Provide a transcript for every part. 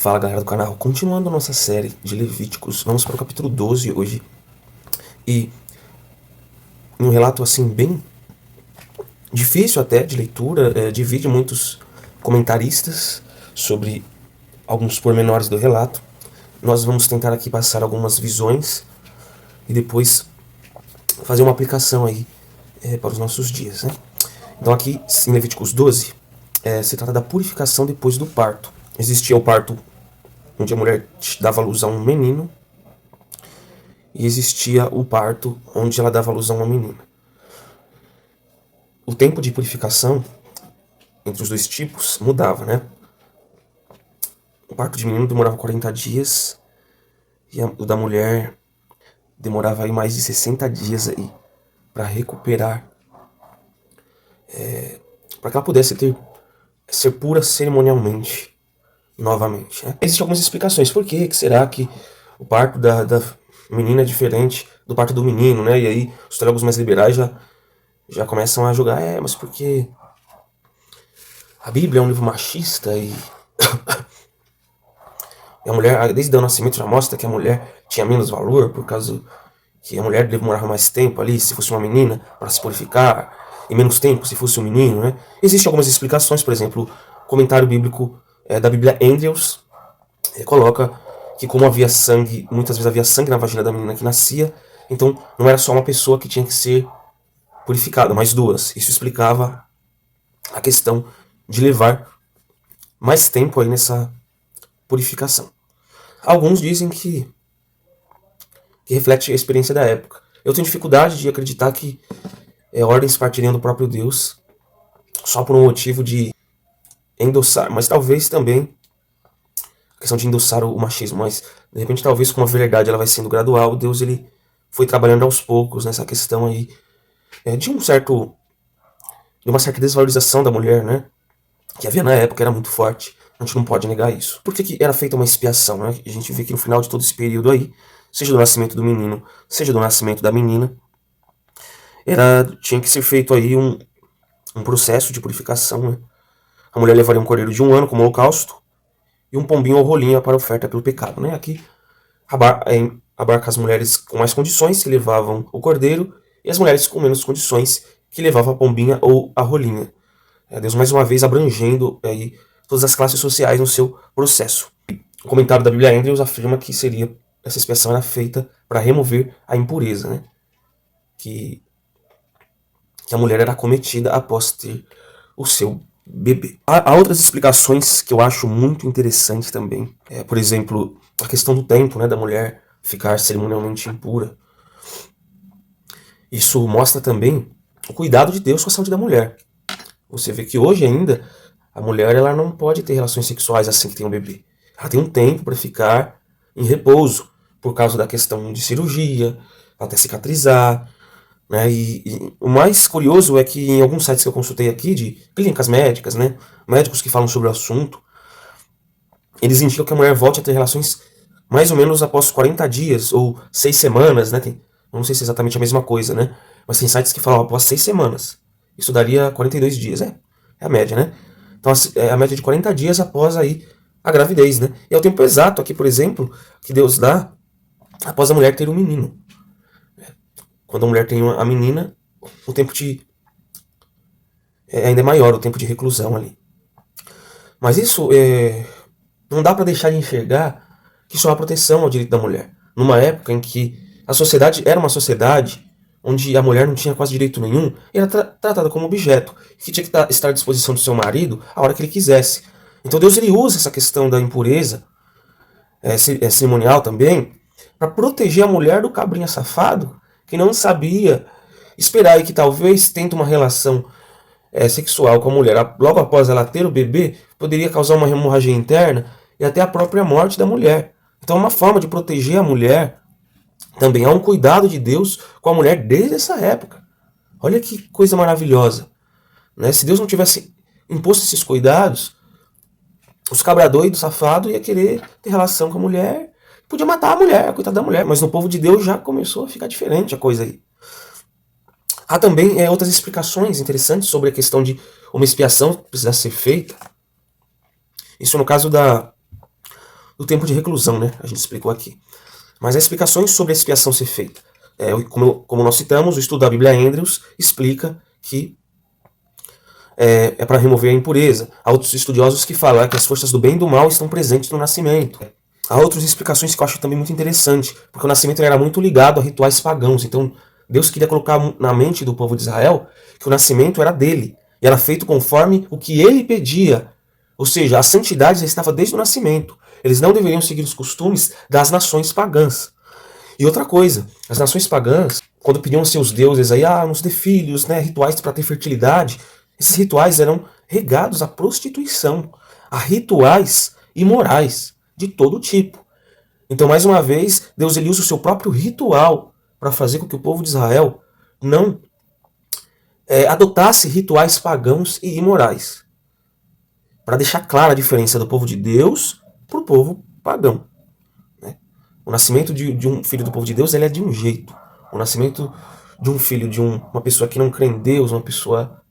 Fala galera do canal, continuando a nossa série de Levíticos, vamos para o capítulo 12 hoje. E um relato assim bem difícil até de leitura, divide muitos comentaristas sobre alguns pormenores do relato. Nós vamos tentar aqui passar algumas visões e depois fazer uma aplicação aí para os nossos dias, né? Então aqui em Levíticos 12 se trata da purificação depois do parto. Existia o parto onde a mulher dava luz a um menino, e existia o parto onde ela dava luz a uma menina. O tempo de purificação entre os dois tipos mudava, né? O parto de menino demorava 40 dias e o da mulher demorava aí mais de 60 dias aí para recuperar, para que ela pudesse ser pura cerimonialmente novamente, né? Existem algumas explicações. Por que será que o parto da menina é diferente do parto do menino, né? E aí os teólogos mais liberais já começam a julgar, mas porque a Bíblia é um livro machista e a mulher, desde o nascimento, já mostra que a mulher tinha menos valor, por causa que a mulher demorava mais tempo ali, se fosse uma menina, para se purificar, e menos tempo se fosse um menino, né? Existem algumas explicações, por exemplo, o comentário bíblico da Bíblia Andrews coloca que como havia sangue, muitas vezes havia sangue na vagina da menina que nascia, então não era só uma pessoa que tinha que ser purificada, mas duas. Isso explicava a questão de levar mais tempo aí nessa purificação. Alguns dizem que reflete a experiência da época. Eu tenho dificuldade de acreditar que ordens partiriam do próprio Deus só por um motivo de endossar, mas talvez também a questão de endossar o machismo, mas de repente talvez com a verdade ela vai sendo gradual, Deus ele foi trabalhando aos poucos nessa questão aí de uma certa desvalorização da mulher, né? Que havia na época, era muito forte. A gente não pode negar isso. Por que era feita uma expiação, né? A gente vê que no final de todo esse período aí, seja do nascimento do menino, seja do nascimento da menina, tinha que ser feito aí um processo de purificação, né? A mulher levaria um cordeiro de 1 ano como holocausto e um pombinho ou rolinha para oferta pelo pecado, né? Aqui abarca as mulheres com mais condições que levavam o cordeiro e as mulheres com menos condições que levavam a pombinha ou a rolinha. Deus mais uma vez abrangendo aí todas as classes sociais no seu processo. O comentário da Bíblia Andrews afirma que essa expiação era feita para remover a impureza, né? Que a mulher era cometida após ter o seu bebê. Há outras explicações que eu acho muito interessantes também. Por exemplo, a questão do tempo, né, da mulher ficar cerimonialmente impura. Isso mostra também o cuidado de Deus com a saúde da mulher. Você vê que hoje ainda a mulher ela não pode ter relações sexuais assim que tem um bebê. Ela tem um tempo para ficar em repouso por causa da questão de cirurgia, até cicatrizar, né? E o mais curioso é que em alguns sites que eu consultei aqui de clínicas médicas, né, médicos que falam sobre o assunto, eles indicam que a mulher volte a ter relações mais ou menos após 40 dias ou 6 semanas, né? Não sei se é exatamente a mesma coisa, né? Mas tem sites que falam após 6 semanas. Isso daria 42 dias, é a média, né? Então é a média de 40 dias após aí a gravidez, né? E é o tempo exato aqui, por exemplo, que Deus dá após a mulher ter um menino. Quando a mulher tem a menina, o tempo ainda é maior, o tempo de reclusão ali. Mas isso não dá para deixar de enxergar que isso é uma proteção ao direito da mulher. Numa época em que a sociedade era uma sociedade onde a mulher não tinha quase direito nenhum, e era tratada como objeto, que tinha que estar à disposição do seu marido a hora que ele quisesse. Então Deus ele usa essa questão da impureza cerimonial também, para proteger a mulher do cabrinha safado, que não sabia esperar e que talvez tendo uma relação sexual com a mulher logo após ela ter o bebê, poderia causar uma hemorragia interna e até a própria morte da mulher. Então é uma forma de proteger a mulher. Também há um cuidado de Deus com a mulher desde essa época. Olha que coisa maravilhosa, né? Se Deus não tivesse imposto esses cuidados, os cabra-doidos, safados, ia querer ter relação com a mulher, podia matar a mulher, coitada da mulher. Mas no povo de Deus já começou a ficar diferente a coisa aí. Há também outras explicações interessantes sobre a questão de uma expiação precisar ser feita. Isso no caso do tempo de reclusão, né? A gente explicou aqui. Mas as explicações sobre a expiação ser feita. Como nós citamos, o estudo da Bíblia Andrews explica que é para remover a impureza. Há outros estudiosos que falam que as forças do bem e do mal estão presentes no nascimento. Há outras explicações que eu acho também muito interessante, porque o nascimento era muito ligado a rituais pagãos. Então, Deus queria colocar na mente do povo de Israel que o nascimento era dele, e era feito conforme o que ele pedia. Ou seja, a santidade já estava desde o nascimento. Eles não deveriam seguir os costumes das nações pagãs. E outra coisa, as nações pagãs, quando pediam aos seus deuses aí, nos dê filhos, né, rituais para ter fertilidade, esses rituais eram regados à prostituição, a rituais imorais de todo tipo. Então, mais uma vez, Deus ele usa o seu próprio ritual para fazer com que o povo de Israel não adotasse rituais pagãos e imorais, para deixar clara a diferença do povo de Deus para o povo pagão. Né? O nascimento de um filho do povo de Deus ele é de um jeito. O nascimento de um filho de uma pessoa que não crê em Deus, uma pessoa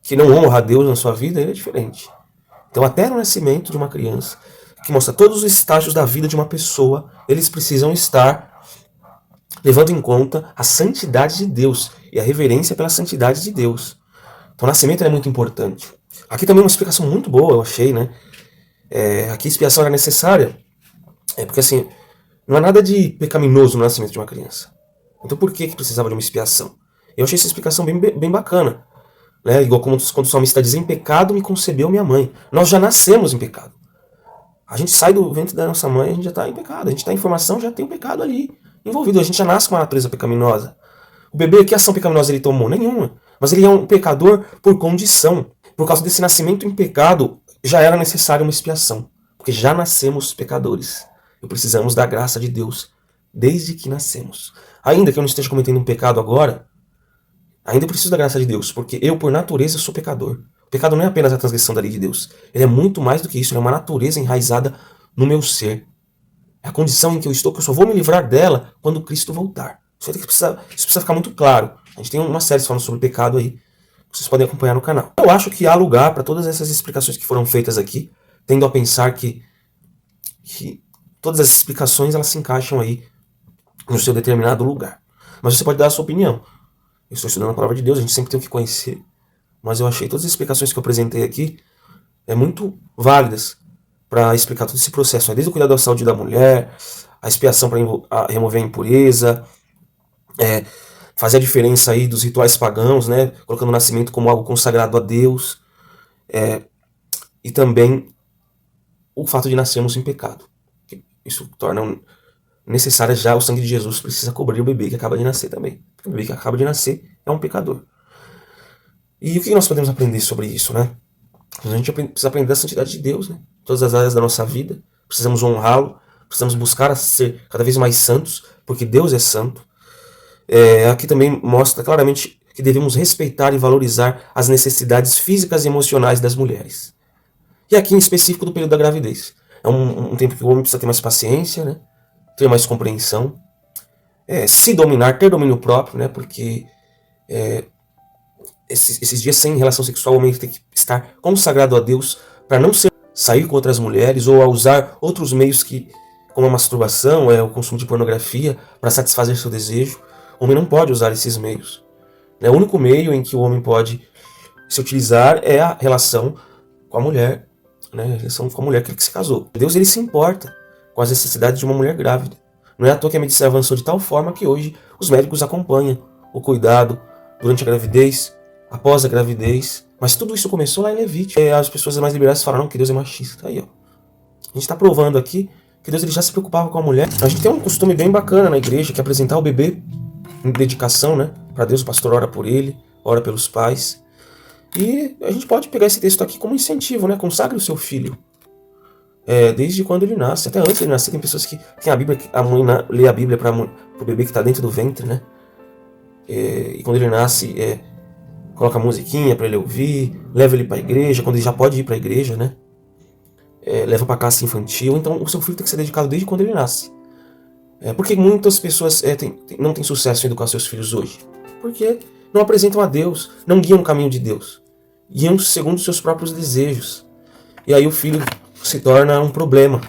que não honra a Deus na sua vida, ele é diferente. Então, até no nascimento de uma criança, que mostra todos os estágios da vida de uma pessoa, eles precisam estar levando em conta a santidade de Deus e a reverência pela santidade de Deus. Então, o nascimento é muito importante. Aqui também uma explicação muito boa, eu achei, né? Aqui a expiação era necessária, porque assim, não há nada de pecaminoso no nascimento de uma criança. Então, por que precisava de uma expiação? Eu achei essa explicação bem bacana. Né? Igual quando o salmista diz, em pecado me concebeu minha mãe. Nós já nascemos em pecado. A gente sai do ventre da nossa mãe, a gente já está em pecado. A gente está em formação, já tem o pecado ali envolvido. A gente já nasce com uma natureza pecaminosa. O bebê, que ação pecaminosa ele tomou? Nenhuma. Mas ele é um pecador por condição. Por causa desse nascimento em pecado, já era necessária uma expiação. Porque já nascemos pecadores. E precisamos da graça de Deus desde que nascemos. Ainda que eu não esteja cometendo um pecado agora, ainda preciso da graça de Deus, porque eu, por natureza, sou pecador. O pecado não é apenas a transgressão da lei de Deus. Ele é muito mais do que isso. Ele é uma natureza enraizada no meu ser. É a condição em que eu estou, que eu só vou me livrar dela quando Cristo voltar. Isso precisa ficar muito claro. A gente tem uma série falando sobre o pecado aí, que vocês podem acompanhar no canal. Eu acho que há lugar para todas essas explicações que foram feitas aqui, tendo a pensar que todas as explicações elas se encaixam aí no seu determinado lugar. Mas você pode dar a sua opinião. Eu estou estudando a palavra de Deus, a gente sempre tem o que conhecer. Mas eu achei todas as explicações que eu apresentei aqui muito válidas para explicar todo esse processo. Desde o cuidado da saúde da mulher, a expiação para remover a impureza, fazer a diferença aí dos rituais pagãos, né, colocando o nascimento como algo consagrado a Deus, e também o fato de nascermos em pecado. Isso torna necessária já o sangue de Jesus precisa cobrir o bebê que acaba de nascer também. Porque o bebê que acaba de nascer é um pecador. E o que nós podemos aprender sobre isso, né? A gente precisa aprender da santidade de Deus, né? Em todas as áreas da nossa vida. Precisamos honrá-lo, precisamos buscar ser cada vez mais santos, porque Deus é santo. Aqui também mostra claramente que devemos respeitar e valorizar as necessidades físicas e emocionais das mulheres. E aqui em específico do período da gravidez. É um tempo que o homem precisa ter mais paciência, né? Ter mais compreensão, se dominar, ter domínio próprio, né? Porque esses dias sem relação sexual, o homem tem que estar consagrado a Deus para não sair com outras mulheres ou a usar outros meios como a masturbação, o consumo de pornografia para satisfazer seu desejo. O homem não pode usar esses meios. O único meio em que o homem pode se utilizar é a relação com a mulher, né? A relação com a mulher que se casou. Deus ele se importa com as necessidades de uma mulher grávida. Não é à toa que a medicina avançou de tal forma que hoje os médicos acompanham o cuidado durante a gravidez, após a gravidez. Mas tudo isso começou lá em Levítico. As pessoas mais liberais falaram que Deus é machista. Aí, ó. A gente está provando aqui que Deus ele já se preocupava com a mulher. A gente tem um costume bem bacana na igreja, que é apresentar o bebê em dedicação, né? Para Deus, o pastor ora por ele, ora pelos pais. E a gente pode pegar esse texto aqui como incentivo, né? Consagre o seu filho. Desde quando ele nasce, até antes de ele nascer, tem pessoas que tem a Bíblia, a mãe lê a Bíblia para o bebê que está dentro do ventre, né? E quando ele nasce, coloca a musiquinha para ele ouvir, leva ele para a igreja, quando ele já pode ir para a igreja, né? Leva para classe infantil. Então o seu filho tem que ser dedicado desde quando ele nasce. Porque muitas pessoas não têm sucesso em educar seus filhos hoje? Porque não apresentam a Deus, não guiam no caminho de Deus, guiam segundo os seus próprios desejos. E aí o filho se torna um problema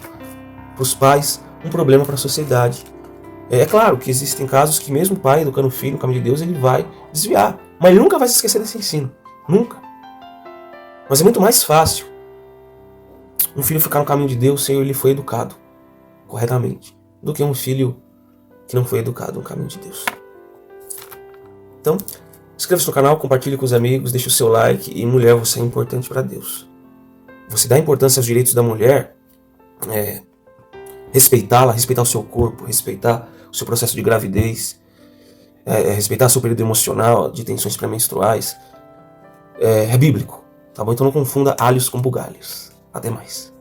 para os pais, um problema para a sociedade. É claro que existem casos que mesmo o pai educando o filho no caminho de Deus, ele vai desviar, mas ele nunca vai se esquecer desse ensino, nunca. Mas é muito mais fácil um filho ficar no caminho de Deus se ele foi educado corretamente, do que um filho que não foi educado no caminho de Deus. Então, inscreva-se no canal, compartilhe com os amigos, deixe o seu like. E mulher, você é importante para Deus. Você dá importância aos direitos da mulher, respeitá-la, respeitar o seu corpo, respeitar o seu processo de gravidez, respeitar seu período emocional, de tensões pré-menstruais, é bíblico, tá bom? Então não confunda alhos com bugalhos. Até mais.